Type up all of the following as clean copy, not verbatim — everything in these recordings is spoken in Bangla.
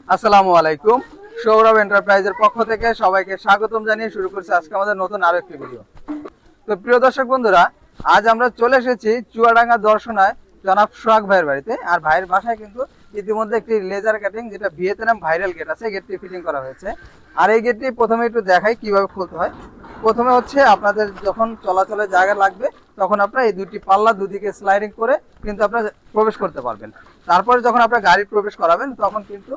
আসসালামু আলাইকুম। সৌরভ এন্টারপ্রাইজের পক্ষ থেকে সবাইকে স্বাগতম জানিয়ে শুরু করছি আজকে আমাদের নতুন আরো একটি ভিডিও। তো প্রিয় দর্শক বন্ধুরা, আজ আমরা চলে এসেছি চুয়াডাঙ্গা দর্শনায় জনাব সোহাগ ভাইয়ের বাড়িতে। আর ভাইয়ের বাসায় কিন্তু ইতিমধ্যে একটি লেজার কাটিং, যেটা ভিয়েতনাম ভাইরাল গেট আছে, গেটটি ফিটিং করা হয়েছে। আর এই গেটটি প্রথমে একটু দেখাই কিভাবে খুলতে হয়। প্রথমে হচ্ছে আপনাদের যখন চলাচলের জায়গা লাগবে তখন আপনারা এই দুটি পাল্লা দুদিকে স্লাইডিং করে কিন্তু আপনারা প্রবেশ করতে পারবেন। তারপরে যখন আপনারা গাড়ি প্রবেশ করাবেন তখন কিন্তু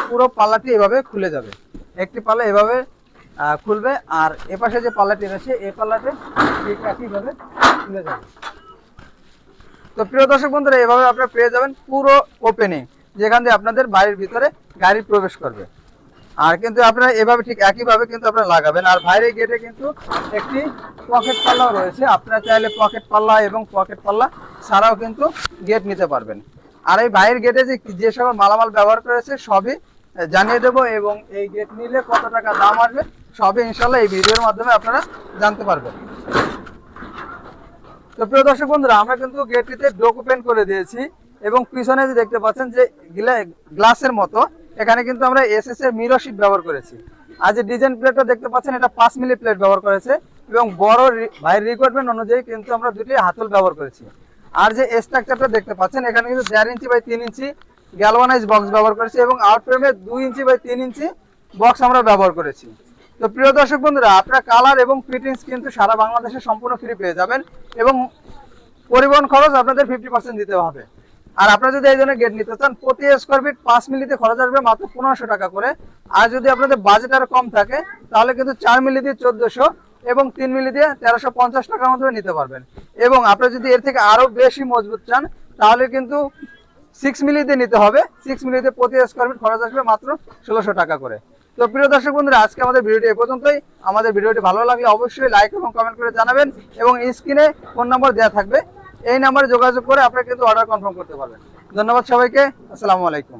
পুরো পাল্লাটি এভাবে খুলে যাবে। একটি পাল্লা এভাবে খুলবে, আর এপাশে যে পাল্লাটি রয়েছে এই পাল্লাটি ঠিক একইভাবে খুলে যাবে। তো প্রিয় দর্শক বন্ধুরা, এভাবে আপনারা পেয়ে যাবেন পুরো ওপেনিং, যেখান দিয়ে আপনাদের বাড়ির ভিতরে গাড়ি প্রবেশ করবে। আর কিন্তু আপনারা এভাবে ঠিক একইভাবে কিন্তু আপনারা লাগাবেন। আর বাইরের গেটে কিন্তু একটি পকেট পাল্লাও রয়েছে, আপনারা চাইলে পকেট পাল্লা এবং পকেট পাল্লা ছাড়াও কিন্তু গেট নিতে পারবেন। আর এই বাইরের গেটে যে সকল মালামাল ব্যবহার করেছে সবই জানিয়ে দেব, এবং এই গেট নিলে কত টাকা দাম আসবে সবই ইনশাল্লাহ এই ভিডিওর মাধ্যমে আপনারা জানতে পারবেন। তো প্রিয় দর্শক বন্ধুরা, আমরা কিন্তু গেটটিতে ডোর ওপেন করে দিয়েছি, এবং পিছনে যে দেখতে পাচ্ছেন যে গ্লাসের মতো, এখানে কিন্তু আমরা এসএস এর মিরর শীট ব্যবহার করেছি। আর যে ডিজাইন প্লেটটা দেখতে পাচ্ছেন এটা 5 মিলি প্লেট ব্যবহার করেছে, এবং বড় ভাইয়ের রিকোয়ারমেন্ট অনুযায়ী কিন্তু আমরা দুটি হাতল ব্যবহার করেছি। আর যে স্ট্রাকচারটা দেখতে পাচ্ছেন এখানে কিন্তু 1.5 inch by 3 inch galvanise box ব্যবহার করেছি, এবং আউট ফ্রেমে 2 ইঞ্চি বাই 3 ইঞ্চি বক্স আমরা ব্যবহার করেছি। তো প্রিয় দর্শক বন্ধুরা, আপনারা কালার এবং ফিটিংস কিন্তু সারা বাংলাদেশে সম্পূর্ণ ফ্রি পেয়ে যাবেন, এবং পরিবহন খরচ আপনাদের 50% দিতে হবে। আর আপনারা যদি এই ধরনের গেট নিতে চান, প্রতি স্কোয়ার ফিট 5 মিলিতে খরচ আসবে মাত্র 1500 টাকা করে। আর যদি আপনাদের বাজেট আরো কম থাকে তাহলে কিন্তু 4 মিলি দিয়ে 1400 এবং 3 মিলি দিয়ে 1350 টাকার মধ্যে নিতে পারবেন। এবং আপনারা যদি এর থেকে আরো বেশি মজবুত চান তাহলে কিন্তু 6 মিলি দিয়ে নিতে হবে। 6 মিলিতে প্রতি স্কোয়ার ফিট খরচ আসবে মাত্র 1600 টাকা করে। তো প্রিয় দর্শক বন্ধুরা, আজকে আমাদের ভিডিওটি এ পর্যন্তই। আমাদের ভিডিওটি ভালো লাগলে অবশ্যই লাইক এবং কমেন্ট করে জানাবেন, এবং স্ক্রিনে ফোন নাম্বার দেওয়া থাকবে, এই নাম্বারে যোগাযোগ করে আপনারা কিন্তু অর্ডার কনফার্ম করতে পারবেন। ধন্যবাদ সবাইকে। আসসালামু আলাইকুম।